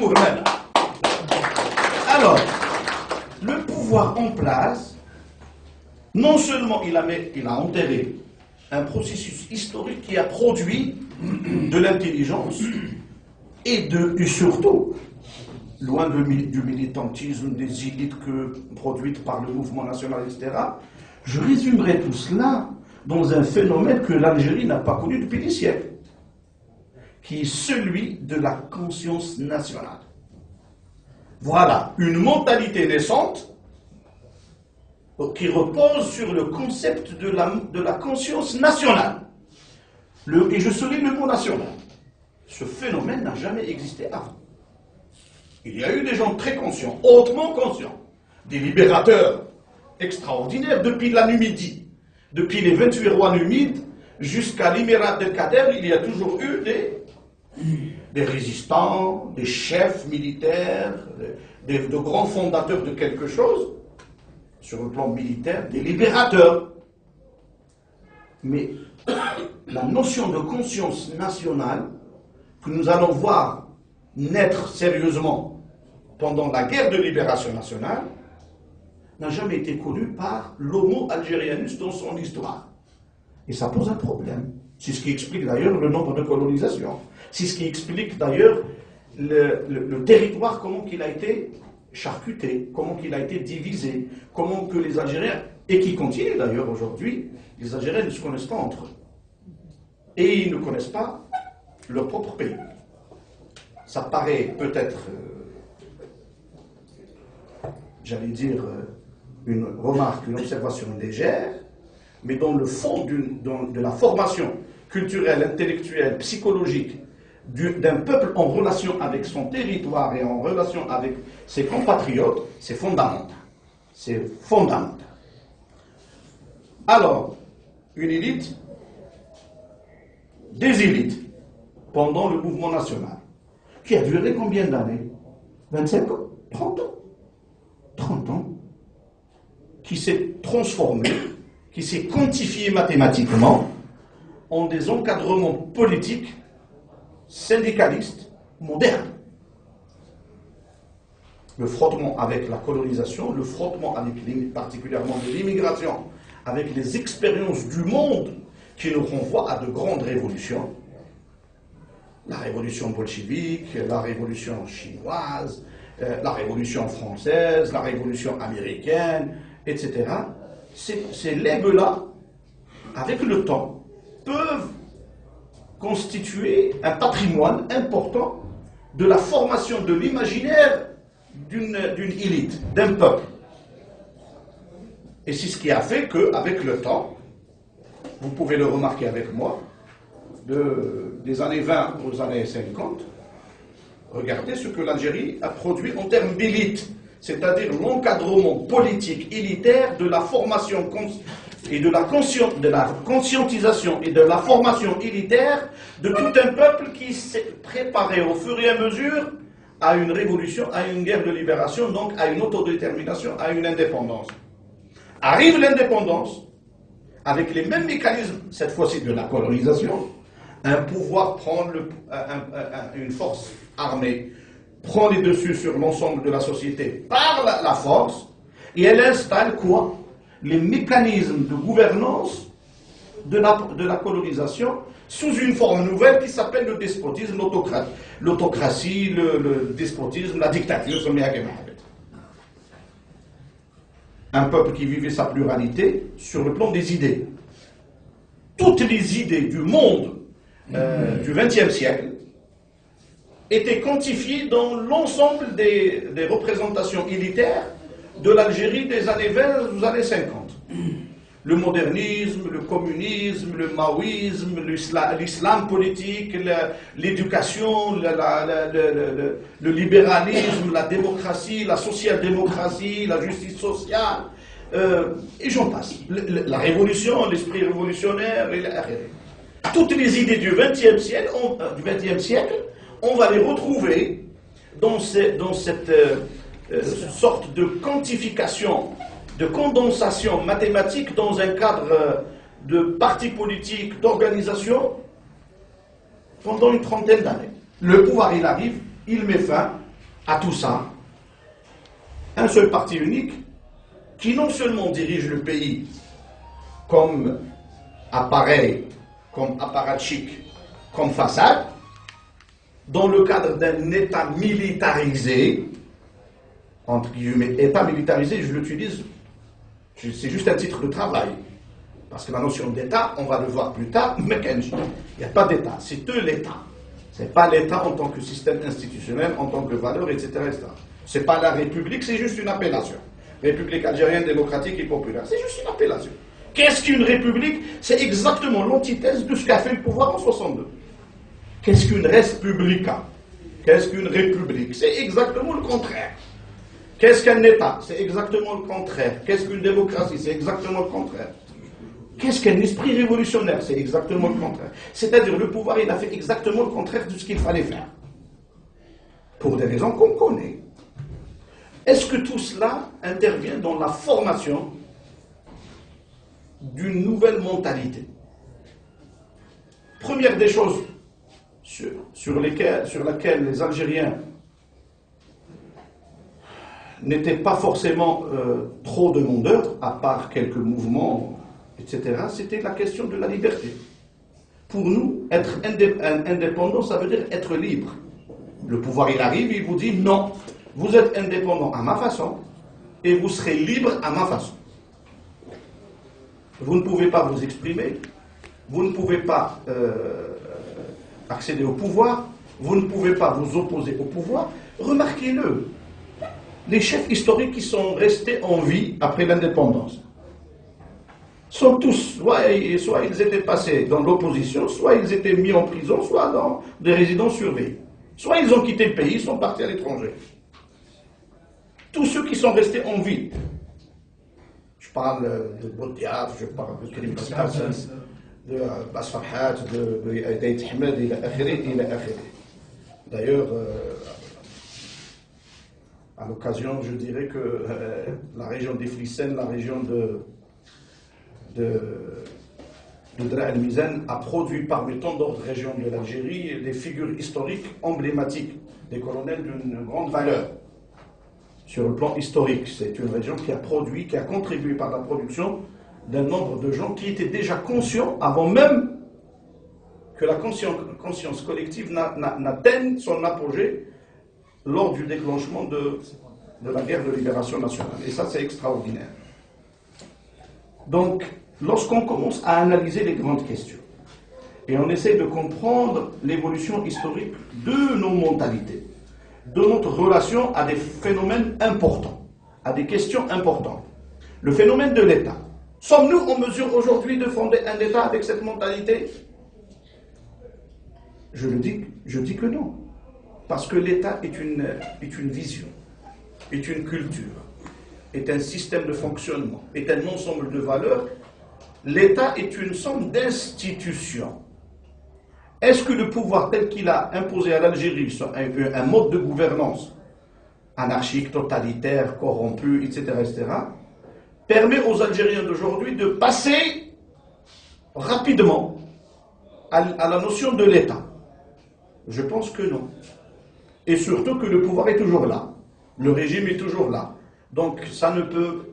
الأمور ماذا؟ Alors, le pouvoir en place, non seulement il a enterré un processus historique qui a produit de l'intelligence et surtout, loin du militantisme, des élites produites par le mouvement national, etc., je résumerai tout cela dans un phénomène que l'Algérie n'a pas connu depuis des siècles, qui est celui de la conscience nationale. Voilà une mentalité naissante qui repose sur le concept de la conscience nationale. Et je souligne le mot national. Ce phénomène n'a jamais existé avant. Il y a eu des gens très conscients, hautement conscients, des libérateurs extraordinaires depuis la Numidie. Depuis les 28 rois numides jusqu'à l'Émirat del Kader, il y a toujours eu des résistants, des chefs militaires, de grands fondateurs de quelque chose, sur le plan militaire, des libérateurs. Mais la notion de conscience nationale que nous allons voir naître sérieusement pendant la guerre de libération nationale n'a jamais été connue par l'homo algérianus dans son histoire. Et ça pose un problème. C'est ce qui explique d'ailleurs le nombre de colonisations. C'est ce qui explique d'ailleurs le territoire, comment il a été charcuté, comment il a été divisé, comment que les Algériens, et qui continue d'ailleurs aujourd'hui, les Algériens ne se connaissent pas entre eux. Et ils ne connaissent pas leur propre pays. Ça paraît peut-être, j'allais dire, une remarque, une observation légère, mais dans le fond de la formation culturelle, intellectuelle, psychologique d'un peuple en relation avec son territoire et en relation avec ses compatriotes, c'est fondamental. C'est fondamental. Alors, une élite, des élites, pendant le mouvement national, qui a duré combien d'années? 25 ans? 30 ans? 30 ans, qui s'est transformé, qui s'est quantifié mathématiquement en des encadrements politiques, syndicalistes, modernes. Le frottement avec la colonisation, le frottement avec particulièrement de l'immigration, avec les expériences du monde qui nous renvoient à de grandes révolutions. La révolution bolchevique, la révolution chinoise, la révolution française, la révolution américaine, etc. Ces legs-là, avec le temps, peuvent constituer un patrimoine important de la formation de l'imaginaire d'une élite, d'un peuple. Et c'est ce qui a fait qu'avec le temps, vous pouvez le remarquer avec moi, des années 20 aux années 50, regardez ce que l'Algérie a produit en termes d'élite, c'est-à-dire l'encadrement politique élitaire de la formation et de la conscientisation et de la formation élitaire de tout un peuple qui s'est préparé au fur et à mesure à une révolution, à une guerre de libération, donc à une autodétermination, à une indépendance. Arrive l'indépendance, avec les mêmes mécanismes, cette fois-ci de la colonisation, un pouvoir prend une force armée, prend les dessus sur l'ensemble de la société par la force, et elle installe quoi? Les mécanismes de gouvernance de la colonisation sous une forme nouvelle qui s'appelle le despotisme, l'autocratie, le despotisme, la dictature. Un peuple qui vivait sa pluralité sur le plan des idées. Toutes les idées du monde du XXe siècle étaient quantifiées dans l'ensemble des représentations élitaires de l'Algérie des années 20 aux années 50. Le modernisme, le communisme, le maoïsme, l'islam politique, l'éducation, le libéralisme, la démocratie, la social-démocratie, la justice sociale, et j'en passe. La révolution, l'esprit révolutionnaire, toutes les idées du XXe siècle, on va les retrouver dans cette sorte de quantification, de condensation mathématique dans un cadre de parti politique, d'organisation, pendant une trentaine d'années. Le pouvoir, il arrive, il met fin à tout ça un seul parti unique qui non seulement dirige le pays comme appareil, comme apparatchik, comme façade, dans le cadre d'un État militarisé, entre guillemets, État militarisé, je l'utilise, c'est juste un titre de travail. Parce que la notion d'État, on va le voir plus tard, mais il n'y a pas d'État, c'est eux l'État. Ce n'est pas l'État en tant que système institutionnel, en tant que valeur, etc. Ce n'est pas la République, c'est juste une appellation. République algérienne, démocratique et populaire, c'est juste une appellation. Qu'est-ce qu'une république? C'est exactement l'antithèse de ce qu'a fait le pouvoir en 62. Qu'est-ce qu'une respublica? Qu'est-ce qu'une république? C'est exactement le contraire. Qu'est-ce qu'un État? C'est exactement le contraire. Qu'est-ce qu'une démocratie? C'est exactement le contraire. Qu'est-ce qu'un esprit révolutionnaire? C'est exactement le contraire. C'est-à-dire le pouvoir, il a fait exactement le contraire de ce qu'il fallait faire. Pour des raisons qu'on connaît. Est-ce que tout cela intervient dans la formation d'une nouvelle mentalité? Première des choses sur laquelle les Algériens n'étaient pas forcément trop demandeurs, à part quelques mouvements, etc., c'était la question de la liberté. Pour nous, être indépendant, ça veut dire être libre. Le pouvoir, il arrive, il vous dit non, vous êtes indépendant à ma façon et vous serez libre à ma façon. Vous ne pouvez pas vous exprimer, vous ne pouvez pas accéder au pouvoir, vous ne pouvez pas vous opposer au pouvoir. Remarquez-le, les chefs historiques qui sont restés en vie après l'indépendance sont tous, soit ils étaient passés dans l'opposition, soit ils étaient mis en prison, soit dans des résidences surveillées. Soit ils ont quitté le pays, ils sont partis à l'étranger. Tous ceux qui sont restés en vie, je parle de Boudiaf, je parle de Karim Hassan, de Bas Farhat, de Aït Ahmed, il a akhiri. D'ailleurs, à l'occasion, je dirais que la région d'Iflissène, la région de Dra el-Mizan a produit parmi tant d'autres régions de l'Algérie des figures historiques emblématiques, des colonels d'une grande valeur. Sur le plan historique, c'est une région qui a produit, qui a contribué par la production d'un nombre de gens qui étaient déjà conscients, avant même que la conscience collective n'atteigne son apogée lors du déclenchement de la guerre de libération nationale. Et ça, c'est extraordinaire. Donc, lorsqu'on commence à analyser les grandes questions, et on essaie de comprendre l'évolution historique de nos mentalités, de notre relation à des phénomènes importants, à des questions importantes. Le phénomène de l'État. Sommes-nous en mesure aujourd'hui de fonder un État avec cette mentalité? Je dis que non. Parce que l'État est une vision, est une culture, est un système de fonctionnement, est un ensemble de valeurs. L'État est une somme d'institutions. Est-ce que le pouvoir tel qu'il a imposé à l'Algérie, un mode de gouvernance anarchique, totalitaire, corrompu, etc., permet aux Algériens d'aujourd'hui de passer rapidement à la notion de l'État? Je pense que non. Et surtout que le pouvoir est toujours là. Le régime est toujours là. Donc ça ne peut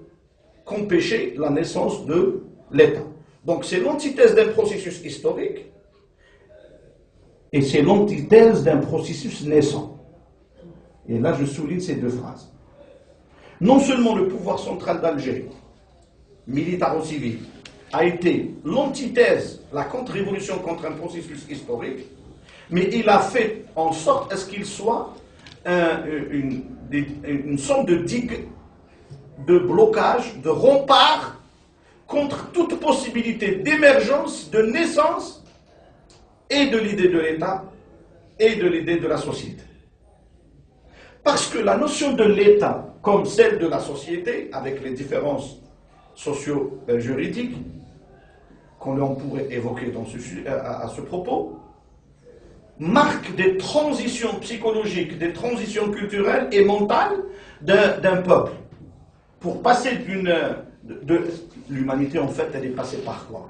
qu'empêcher la naissance de l'État. Donc c'est l'antithèse d'un processus historique et c'est l'antithèse d'un processus naissant. Et là je souligne ces deux phrases. Non seulement le pouvoir central d'Alger, militaro-civil, a été l'antithèse, la contre-révolution contre un processus historique, mais il a fait en sorte à ce qu'il soit une sorte de digue, de blocage, de rempart contre toute possibilité d'émergence, de naissance et de l'idée de l'État et de l'idée de la société. Parce que la notion de l'État, comme celle de la société, avec les différences socio-juridiques qu'on pourrait évoquer à ce propos, marque des transitions psychologiques, des transitions culturelles et mentales d'un peuple. Pour passer l'humanité, en fait, elle est passée par quoi?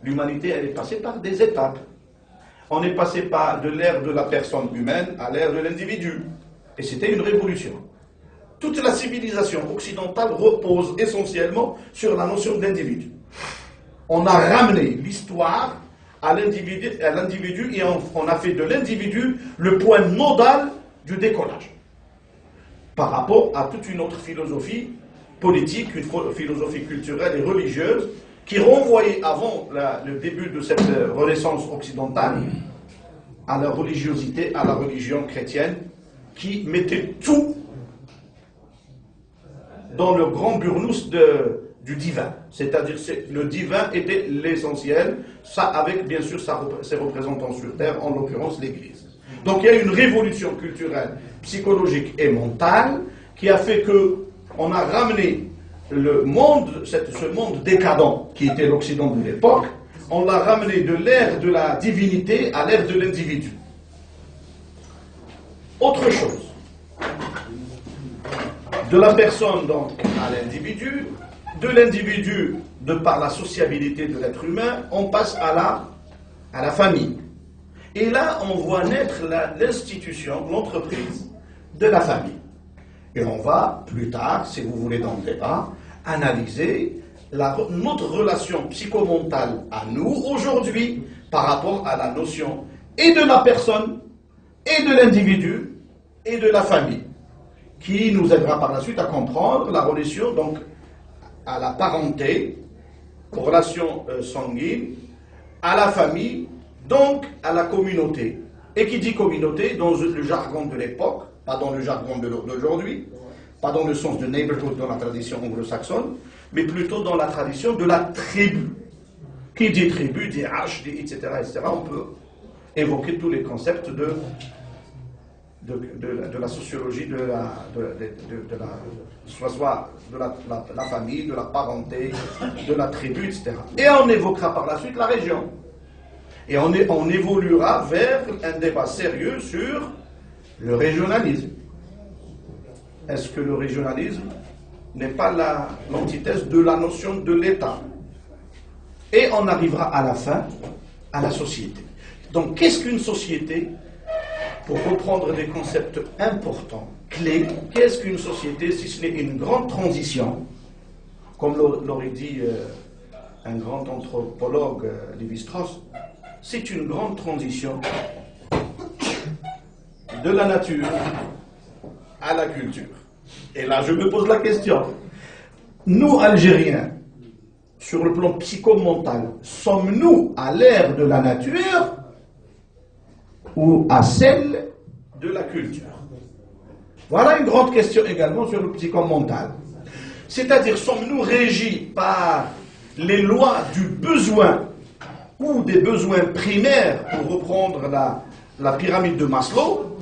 L'humanité, elle est passée par des étapes. On est passé de l'ère de la personne humaine à l'ère de l'individu. Et c'était une révolution. Toute la civilisation occidentale repose essentiellement sur la notion d'individu. On a ramené l'histoire à l'individu et on a fait de l'individu le point nodal du décollage. Par rapport à toute une autre philosophie politique, une philosophie culturelle et religieuse qui renvoyait avant le début de cette renaissance occidentale à la religiosité, à la religion chrétienne, qui mettait tout dans le grand burnous du divin. C'est-à-dire que le divin était l'essentiel, ça avec bien sûr ses représentants sur terre, en l'occurrence l'Église. Donc il y a une révolution culturelle, psychologique et mentale qui a fait qu'on a ramené le monde, ce monde décadent qui était l'Occident de l'époque, on l'a ramené de l'ère de la divinité à l'ère de l'individu. Autre chose, de la personne donc à l'individu, de l'individu de par la sociabilité de l'être humain, on passe à la famille. Et là, on voit naître l'institution, l'entreprise de la famille. Et on va, plus tard, si vous voulez dans le débat, analyser notre relation psychomentale à nous, aujourd'hui, par rapport à la notion et de la personne, et de l'individu, et de la famille, qui nous aidera par la suite à comprendre la relation, donc, à la parenté, aux relations sanguines, à la famille, donc à la communauté. Et qui dit communauté, dans le jargon de l'époque, pas dans le jargon d'aujourd'hui, pas dans le sens de neighborhood dans la tradition anglo-saxonne, mais plutôt dans la tradition de la tribu. Qui dit tribu, dit H, dit etc., etc. On peut évoquer tous les concepts de la sociologie de la famille, de la parenté, de la tribu, etc. Et on évoquera par la suite la région. Et on évoluera vers un débat sérieux sur le régionalisme. Est-ce que le régionalisme n'est pas l'antithèse de la notion de l'État? Et on arrivera à la fin à la société. Donc qu'est-ce qu'une société? Pour reprendre des concepts importants, clés, qu'est-ce qu'une société si ce n'est une grande transition, comme l'aurait dit un grand anthropologue, Lévi-Strauss, c'est une grande transition de la nature à la culture. Et là, je me pose la question. Nous, Algériens, sur le plan psychomental, sommes-nous à l'ère de la nature ou à celle de la culture? Voilà une grande question également sur le psychomental. C'est-à-dire, sommes-nous régis par les lois du besoin ou des besoins primaires, pour reprendre la pyramide de Maslow,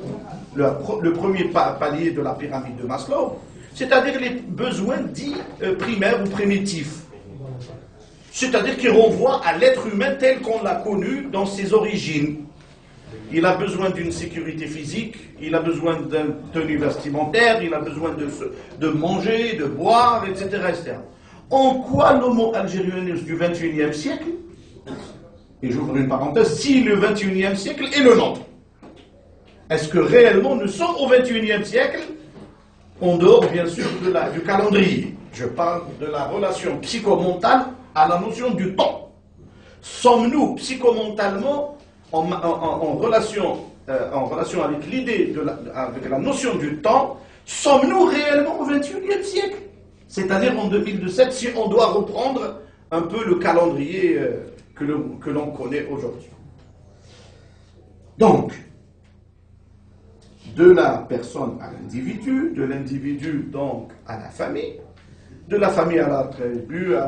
le premier palier de la pyramide de Maslow, c'est-à-dire les besoins dits primaires ou primitifs, c'est-à-dire qui renvoient à l'être humain tel qu'on l'a connu dans ses origines. Il a besoin d'une sécurité physique, il a besoin d'une tenue vestimentaire, il a besoin de manger, de boire, etc., etc. En quoi l'homo algérienus du XXIe siècle, et j'ouvre une parenthèse, si le XXIe siècle est le nôtre, est-ce que réellement nous sommes au XXIe siècle, en dehors bien sûr du calendrier? Je parle de la relation psychomentale à la notion du temps. Sommes-nous psychomentalement en relation avec l'idée, avec la notion du temps, sommes-nous réellement au XXIe siècle? C'est-à-dire en 2017, si on doit reprendre un peu le calendrier que l'on connaît aujourd'hui. Donc, de la personne à l'individu, de l'individu donc à la famille, de la famille à la tribu, à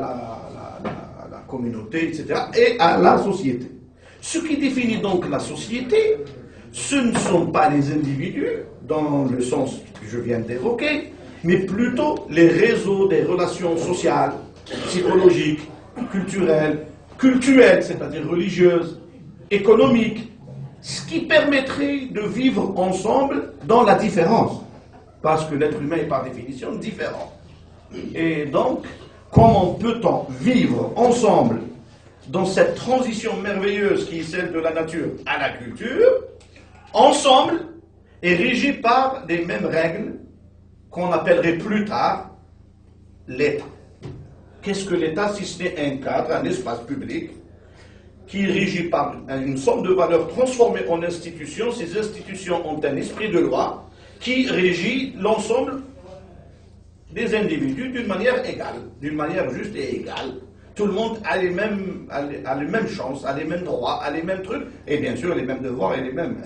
la communauté, etc., et à la société. Ce qui définit donc la société, ce ne sont pas les individus, dans le sens que je viens d'évoquer, mais plutôt les réseaux des relations sociales, psychologiques, culturelles, c'est-à-dire religieuses, économiques, ce qui permettrait de vivre ensemble dans la différence, parce que l'être humain est par définition différent. Et donc, comment peut-on vivre ensemble dans cette transition merveilleuse qui est celle de la nature à la culture, ensemble, est régi par les mêmes règles qu'on appellerait plus tard l'État. Qu'est-ce que l'État si ce n'est un cadre, un espace public qui est régi par une somme de valeurs transformées en institutions? Ces institutions ont un esprit de loi qui régit l'ensemble des individus d'une manière égale, d'une manière juste et égale. Tout le monde a les mêmes chances, a les mêmes droits, a les mêmes trucs, et bien sûr les mêmes devoirs et les mêmes...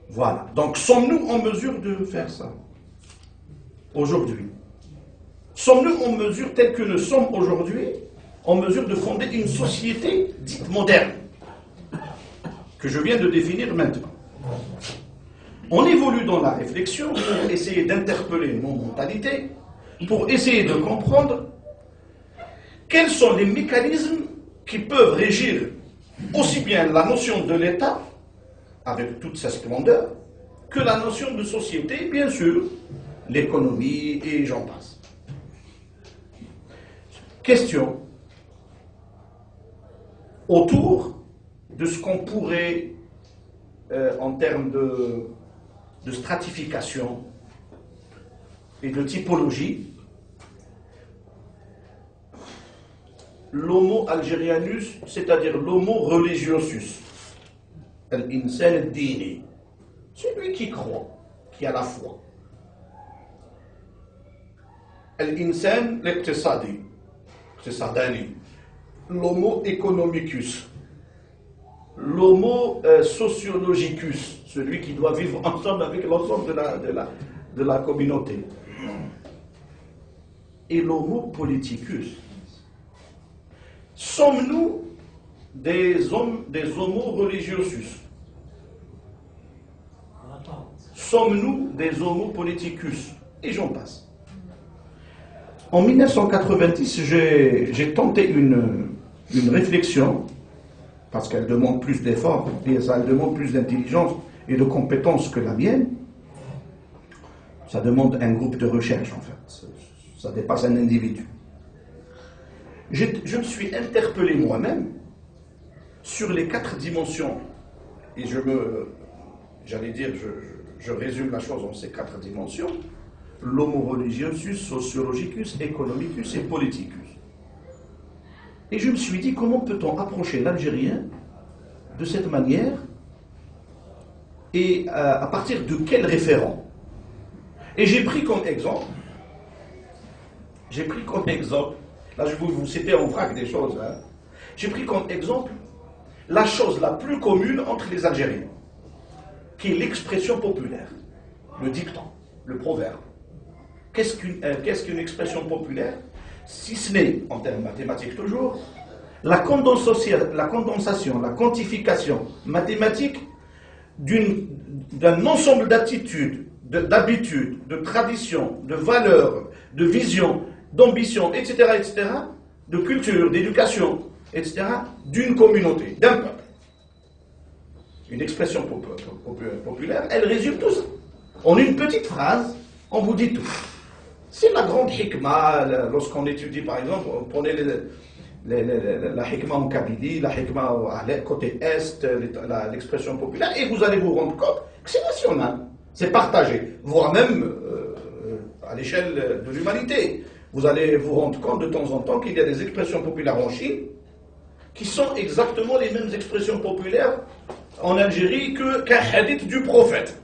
Voilà. Donc sommes-nous en mesure de faire ça aujourd'hui? Sommes-nous en mesure, tels que nous sommes aujourd'hui, en mesure de fonder une société dite moderne, que je viens de définir maintenant? On évolue dans la réflexion pour essayer d'interpeller nos mentalités, pour essayer de comprendre quels sont les mécanismes qui peuvent régir aussi bien la notion de l'État, avec toute sa splendeur, que la notion de société, bien sûr, l'économie et j'en passe. Question autour de ce qu'on pourrait, en termes de stratification et de typologie, l'homo algérianus, c'est-à-dire l'homo religiosus, l'insan al-dini, celui qui croit, qui a la foi. L'insan al-iqtisadi, l'homo economicus, l'homo sociologicus, celui qui doit vivre ensemble avec l'ensemble de la communauté, et l'homo politicus. Sommes-nous des homo religiosus? Sommes-nous des homo politicus? Et j'en passe. En 1990, j'ai tenté une réflexion, parce qu'elle demande plus d'efforts, elle demande plus d'intelligence et de compétences que la mienne. Ça demande un groupe de recherche, en fait. Ça dépasse un individu. Je me suis interpellé moi-même sur les 4 dimensions, et je résume la chose en ces 4 dimensions: l'homo religiosus, sociologicus, economicus et politicus. Et je me suis dit, comment peut-on approcher l'Algérien de cette manière, et à partir de quel référent? Et j'ai pris comme exemple, là je vais vous citer en vrac des choses, hein. J'ai pris comme exemple la chose la plus commune entre les Algériens, qui est l'expression populaire, le dicton, le proverbe. Qu'est-ce qu'une expression populaire, si ce n'est, en termes mathématiques toujours, la condensation, la quantification mathématique d'un ensemble d'attitudes, d'habitudes, de traditions, de valeurs, de visions, d'ambitions, etc., de culture, d'éducation, etc., d'une communauté, d'un peuple. Une expression populaire, elle résume tout ça. En une petite phrase, on vous dit tout. C'est la grande hikma, lorsqu'on étudie, par exemple, prenez la hikma en Kabylie, la hikma côté Est, l'expression populaire, et vous allez vous rendre compte que c'est national, c'est partagé, voire même à l'échelle de l'humanité. Vous allez vous rendre compte de temps en temps qu'il y a des expressions populaires en Chine qui sont exactement les mêmes expressions populaires en Algérie qu'un hadith du prophète.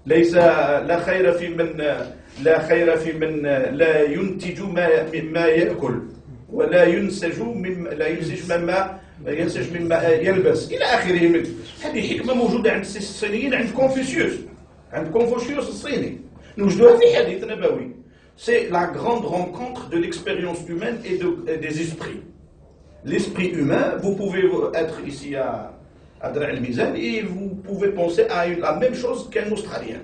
La khayra fi man la yuntiju ma yakul wa la yunsaju mimma يلبس إلى آخره من هذه حكمة موجودة عند الصينيين عند كونفوشيوس الصيني نوجدوها في حديث نبوي. C'est la grande rencontre de l'expérience humaine et des esprits. L'esprit humain, vous pouvez être ici à Dra el-Mizan et vous pouvez penser à la même chose qu'un Australien.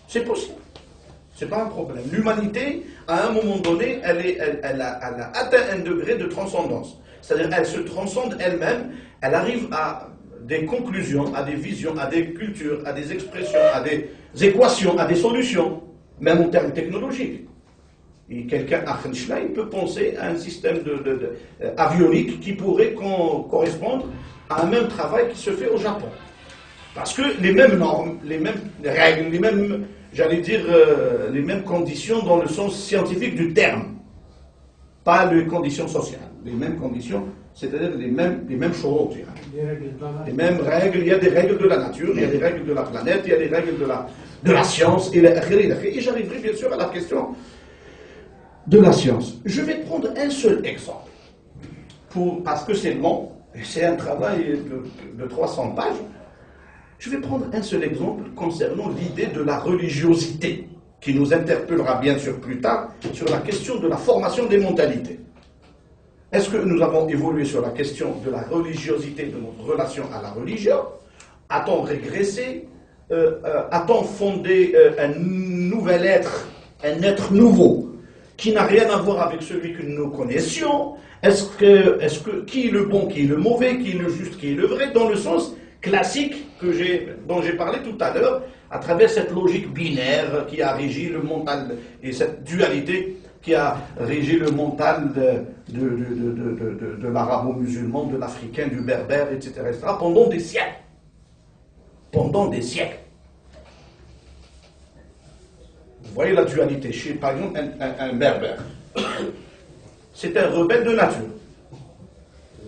C'est possible. C'est pas un problème. L'humanité, à un moment donné, elle a atteint un degré de transcendance. C'est-à-dire elle se transcende elle-même, elle arrive à des conclusions, à des visions, à des cultures, à des expressions, à des équations, à des solutions, même en termes technologiques. Et quelqu'un à Einstein peut penser à un système avionique qui pourrait correspondre à un même travail qui se fait au Japon. Parce que les mêmes normes, les mêmes règles, les mêmes, j'allais dire, les mêmes conditions dans le sens scientifique du terme. Pas les conditions sociales. Les mêmes conditions, c'est-à-dire les mêmes choses. Les mêmes règles, il y a des règles de la nature, il y a des règles de la planète, il y a des règles de la science, et j'arriverai bien sûr à la question de la science. Je vais prendre un seul exemple, parce que c'est long, c'est un travail de 300 pages. Je vais prendre un seul exemple concernant l'idée de la religiosité, qui nous interpellera bien sûr plus tard sur la question de la formation des mentalités. Est-ce que nous avons évolué sur la question de la religiosité, de notre relation à la religion? A-t-on régressé? A-t-on fondé un nouvel être, un être nouveau, qui n'a rien à voir avec celui que nous connaissions? Qui est le bon, qui est le mauvais, qui est le juste, qui est le vrai, dans le sens classique dont j'ai parlé tout à l'heure, à travers cette logique binaire qui a régi le mental, et cette dualité qui a régi le mental de l'arabo-musulman, de l'africain, du berbère, etc., pendant des siècles. Pendant des siècles. Vous voyez la dualité chez, par exemple, un berbère. C'est un rebelle de nature.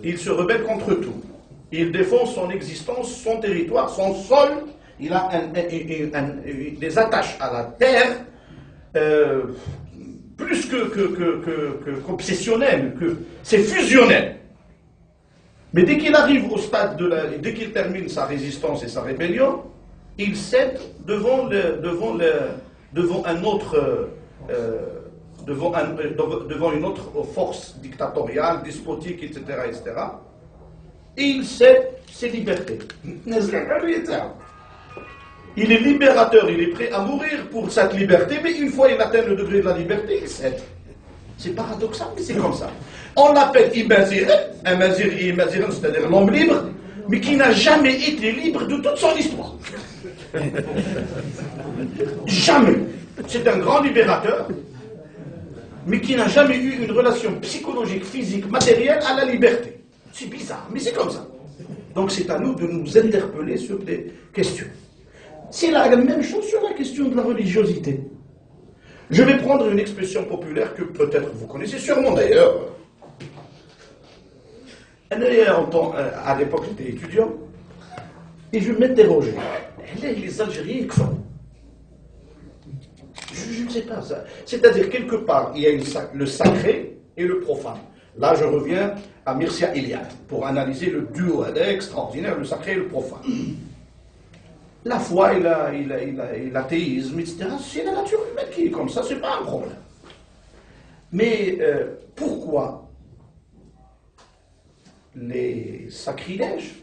Il se rebelle contre tout. Il défend son existence, son territoire, son sol. Il a des attaches à la terre plus qu'obsessionnelles. C'est fusionnel. Mais dès qu'il arrive au stade dès qu'il termine sa résistance et sa rébellion, il cède devant une autre force dictatoriale, despotique, etc., etc. Et il cède ses libertés. Il est libérateur, il est prêt à mourir pour cette liberté, mais une fois il atteint le degré de la liberté, il cède. C'est paradoxal, mais c'est comme ça. On l'appelle Imaziren, Imaziren, c'est-à-dire l'homme libre, mais qui n'a jamais été libre de toute son histoire. Jamais. C'est un grand libérateur, mais qui n'a jamais eu une relation psychologique, physique, matérielle à la liberté. C'est bizarre, mais c'est comme ça. Donc c'est à nous de nous interpeller sur des questions. C'est la même chose sur la question de la religiosité. Je vais prendre une expression populaire que peut-être vous connaissez sûrement d'ailleurs. À l'époque, j'étais étudiant, et je m'interrogeais. Les Algériens, quoi? Je ne sais pas ça. C'est-à-dire, quelque part, il y a le sacré et le profane. Là, je reviens à Mircea Eliade pour analyser le duo extraordinaire, le sacré et le profane. La foi et l'athéisme, etc., c'est la nature humaine qui est comme ça, c'est pas un problème. Mais pourquoi les sacrilèges,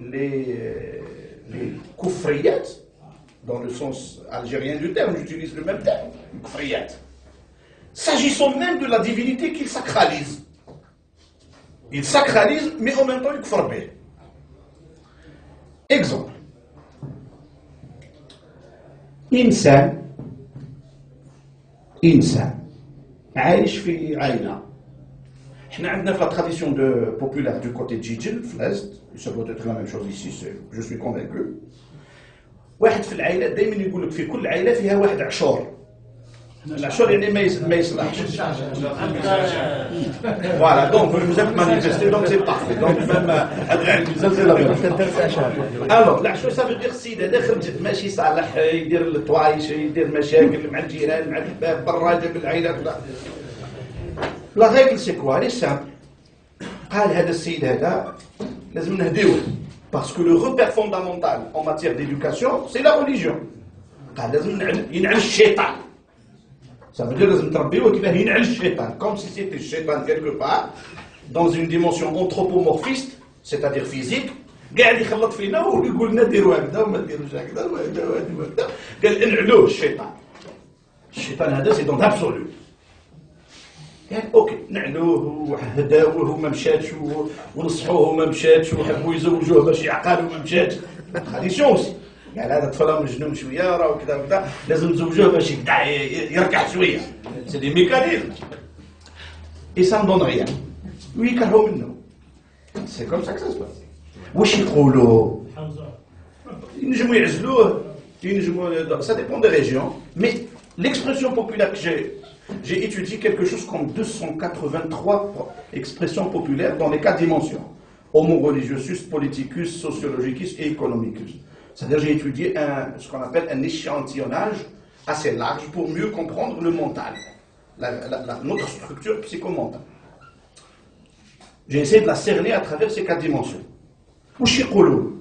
les koufriyat, dans le sens algérien du terme, j'utilise le même terme, koufriyat, s'agissant même de la divinité qu'ils sacralisent. Ils sacralisent, mais en même temps ils kfarbent. Exemple. إنسان عايش في عائلة. احنا عندنا في la tradition populaire du côté de Djidjel, في l'Est, ça doit être la même chose ici, je suis convaincu. واحد في العائلة دائما يقول لك في كل عائلة فيها واحد عشور. العشور يعني ما يصلحش. Voilà, donc vous êtes manifesté, donc c'est parfait. Donc même alors العشور ça veut dire السيد هذا خرج ماشي صالح يدير الطوايش يدير مشاكل مع الجيران مع الباب برا جاب العائلات. لا règle c'est quoi? Elle est simple. قال هذا السيد هذا لازم نهديوه. Parce que le repère fondamental en matière d'éducation, c'est la religion. قال لازم ينعل الشيطان. Ça veut dire لازم تربيوه كيفاه ينعل الشيطان. Comme si c'était le shaitan quelque part, dans une dimension anthropomorphiste, c'est-à-dire physique, قاعد يخلط فينا ويقول لنا ديروا هكذا وما ديروش هكذا وهكذا. قال انعلوه الشيطان. الشيطان هذا سي دون ابسولو. قال اوكي نعلوه وهداوه وما مشاتش ونصحوه وما مشاتش وحبوا يزوجوه باش يعقلوا وما مشاتش. تراديسيون اوسي. قال هذا الطفل مجنون شويه راه وكذا وكذا لازم نزوجوه باش يركع شويه. سي دي ميكانيزم. اي سا دون ريان. ويكرهوا منه. سي كوم سا كو سا واش يقولوا؟ ينجموا يعزلوه ينجموا ça dépend des régions mais l'expression populaire que j'ai étudié quelque chose comme 283 expressions populaires dans les 4 dimensions homo religiosus, politicus, sociologicus et économicus. C'est-à-dire j'ai étudié ce qu'on appelle un échantillonnage assez large pour mieux comprendre le mental, notre structure psychomentale. J'ai essayé de la cerner à travers ces 4 dimensions. واش يقولوا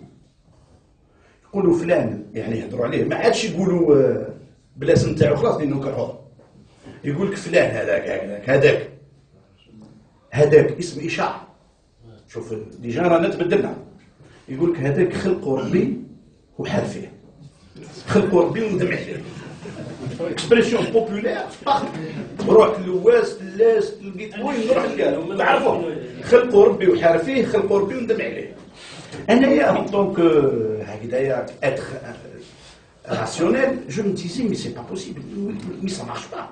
فلان يعني يهضروا عليه ما عادش يقولوا بلاسم نتاعو خلاص لانه كحور يقول لك فلان هذاك اسم اشاره شوف ديجا رانا تبدلنا يقول لك هذاك خلقه ربي وحار فيه خلقه ربي وندم عليه اكسبريسيون بوبولير روح لواس تلاس لقيت وين نروح لكاع تعرفوا خلقه ربي وحار فيه خلقه ربي وندم عليه انايا en tant que هكذايا être rationnel je me disais mais c'est pas possible mais ça marche pas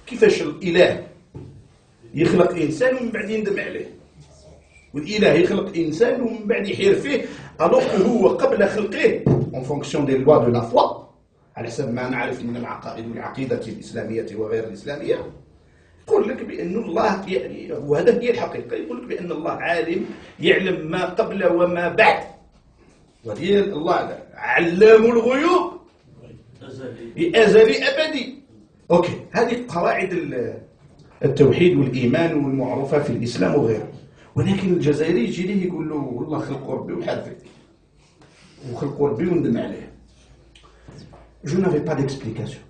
كيفاش الاله يخلق انسان ومن بعد يندم عليه والاله يخلق انسان ومن بعد يحير فيه alors هو قبل خلقه en fonction des lois de la foi على حسب ما نعرف من العقائد والعقيده الاسلاميه وغير الاسلاميه يقول لك بأن الله يعني وهذا هي الحقيقة يقول لك بأن الله عالم يعلم ما قبل وما بعد وهي الله علام الغيوب أزلي أبدي أوكي هذه قواعد التوحيد والإيمان والمعروفة في الإسلام وغيره ولكن الجزائري يجي ليه يقول له والله خلق ربي وحال فيه وخلق ربي وندم عليه. Je n'avais pas d'explication.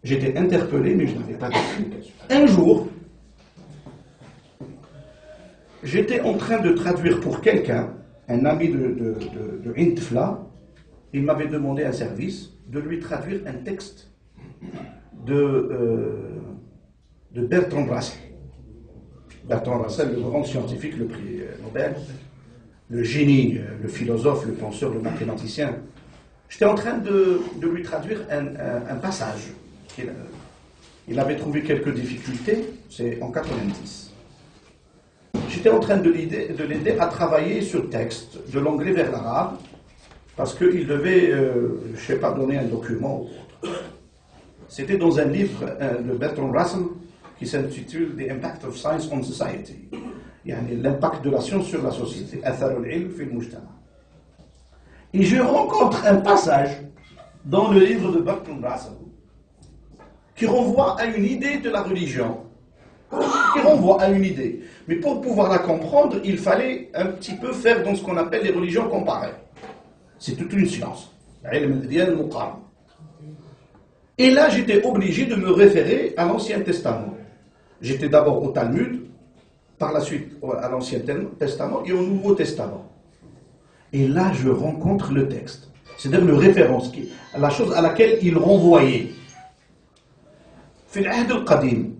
J'étais interpellé, mais je n'avais pas d'explication. Un jour, j'étais en train de traduire pour quelqu'un, un ami de Intfla, il m'avait demandé un service de lui traduire un texte de Bertrand Russell. Bertrand Russell, le grand scientifique, le prix Nobel, le génie, le philosophe, le penseur, le mathématicien. J'étais en train de lui traduire un passage. Il avait trouvé quelques difficultés, c'est en 90. J'étais en train de l'aider à travailler sur texte, de l'anglais vers l'arabe, parce qu'il devait, je ne sais pas, donner un document ou autre. C'était dans un livre de Bertrand Russell qui s'intitule The Impact of Science on Society, l'impact de la science sur la société, أثر العلم في المجتمع. Et je rencontre un passage dans le livre de Bertrand Russell qui renvoie à une idée de la religion, qui renvoie à une idée. Mais pour pouvoir la comprendre, il fallait un petit peu faire dans ce qu'on appelle les religions comparées. C'est toute une science. Et là, j'étais obligé de me référer à l'Ancien Testament. J'étais d'abord au Talmud, par la suite à l'Ancien Testament et au Nouveau Testament. Et là, je rencontre le texte, c'est-à-dire le référence, la chose à laquelle il renvoyait. في العهد القديم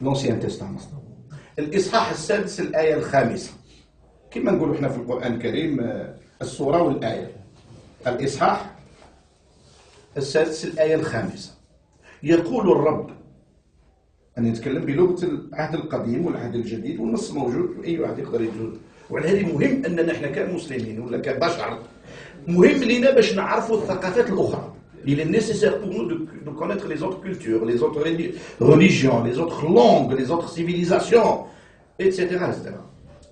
l'Ancien Testament الإصحاح السادس الآية الخامسة كما نقولوا احنا في القرآن الكريم السورة والآية الإصحاح السادس الآية الخامسة يقول الرب أنا نتكلم بلغة العهد القديم والعهد الجديد والنص موجود وأي واحد يقدر يجوز وعلى هذه مهم أننا احنا كمسلمين ولا كبشر مهم لنا باش نعرفوا الثقافات الأخرى. Il est nécessaire pour nous de connaître les autres cultures, les autres religions, les autres langues, les autres civilisations, etc.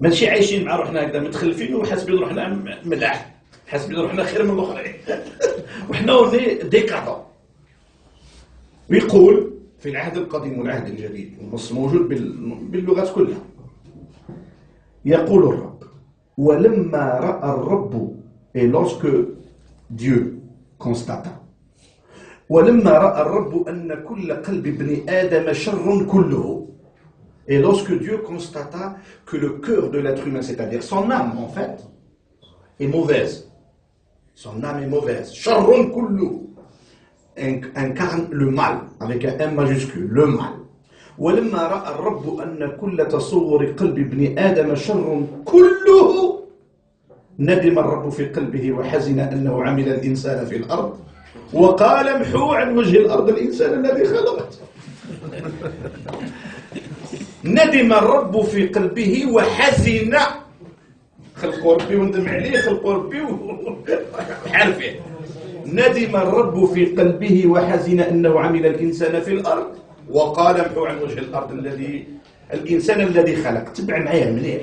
ماشي عايشين مع روحنا هكذا متخلفين وحاسبين روحنا ملاح، حاسبين روحنا خير من الآخرين. وحنا ولي ديكادون. ويقول في العهد القديم والعهد الجديد والنص موجود باللغات كلها. يقول الرب ولما رأى الرب et lorsque Dieu constata ولما رأى الرب أن كل قلب ابن آدم شر كله et lorsque Dieu constata que le cœur de l'être humain, c'est-à-dire son âme en fait, est mauvaise. Son âme est mauvaise. شر كله incarne le mal avec un M majuscule, le mal. ولما رأى الرب أن كل تصور قلب ابن آدم شر كله ندم الرب في قلبه وحزن أنه عمل الإنسان في الأرض وقال امحوا عن وجه الأرض الإنسان الذي خلقت. ندم الرب في قلبه وحزن خلقوا ربي وندم عليه خلقوا ربي بحال فيه. ندم الرب في قلبه وحزن أنه عمل الإنسان في الأرض وقال امحو عن وجه الأرض الإنسان الذي خلق. تبع معايا مليح.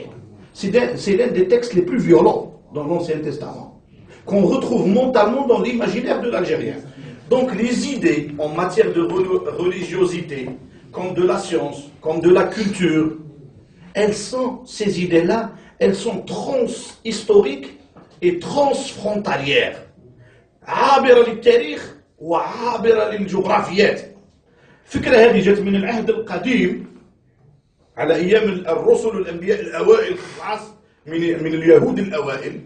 C'est l'un des textes les plus violents dans l'Ancien Testament, qu'on retrouve mentalement dans l'imaginaire de l'Algérien. Donc les idées en matière de religiosité, comme de la science, comme de la culture, ces idées-là, elles sont transhistoriques et transfrontalières. عابرة للتاريخ وعابرة للجغرافيات. فكرة هذه جت من العهد القديم على أيام الرسل والأنبياء الأوائل في العصر من اليهود الأوائل،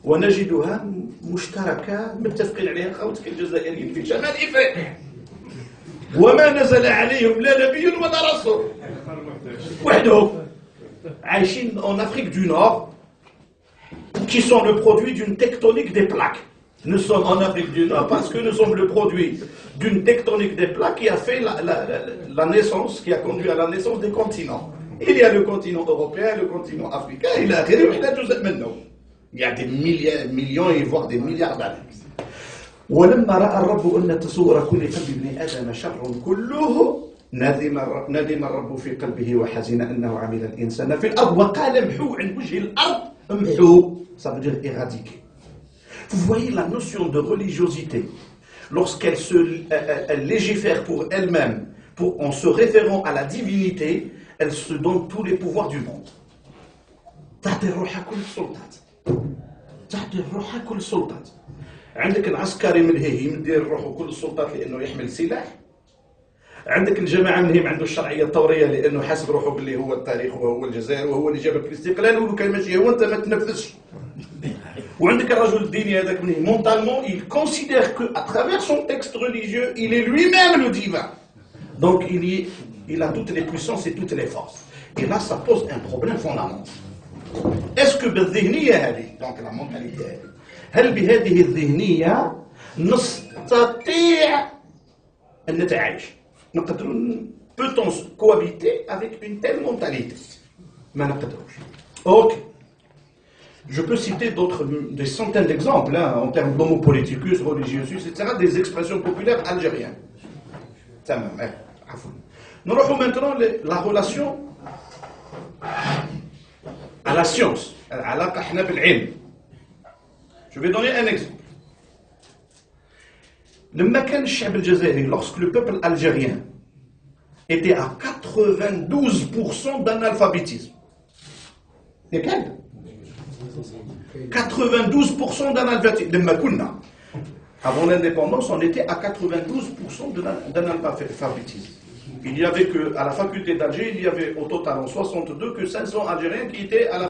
ونجدها مشتركة متفقين عليها خواتك الجزائريين في شمال إفريقيا. وما نزل عليهم لا نبي ولا رسول، وحدهم عايشين en Afrique du Nord, qui sont le produit d'une tectonique des plaques. Nous sommes en Afrique du Nord parce que nous sommes le produit d'une tectonique des plaques qui a fait la naissance, qui a conduit à la naissance des continents. Il y a le continent européen, le continent africain, il y a des millions et voire des milliards d'années. ولما رأى الرب أن تصور كل قلب ابن آدم شر كله ندم الرب في قلبه وحزن أنه عمل الإنسان في الأرض وقال امحو عن وجه الأرض. امحو, ça veut dire éradiquer. Vous voyez la notion de religiosité, lorsqu'elle elle légifère pour elle-même, en se référant à la divinité, elle se donne tous les pouvoirs du monde. تعطي الروح كل السلطات. تعطي الروح كل السلطات. عندك العسكري من هي مدير روحه كل السلطات لأنه يحمل سلاح. عندك الجماعة من هي عنده الشرعية الثورية لأنه حاسب روحه باللي هو التاريخ وهو الجزائر وهو اللي جابك الاستقلال، ولو كان ماشي هو أنت ما تنفذش. وعندك الرجل الديني هذاك من هي mentalement il considère que à travers son texte religieux il est lui-même le divin. Donc il a toutes les puissances et toutes les forces. Et là ça pose un problème fondamental. Est-ce que بالذهنية هذه donc la mentalité هذه هل بهذه الذهنية نستطيع أن نتعايش؟ Peut-on cohabiter avec une telle mentalité? ما نقدروش. Ok. Je peux citer des centaines d'exemples en termes d'homopoliticus, religiosus, etc., des expressions populaires algériennes. Nous retrouvons maintenant la relation à la science. Je vais donner un exemple. Lorsque le peuple algérien était à 92% d'analphabétisme, 92% d'analphabétisme. Avant l'indépendance, on était à 92% d'analphabétisme. Il y avait que, à la faculté d'Alger, il y avait au total en 62 que 500 Algériens qui étaient à la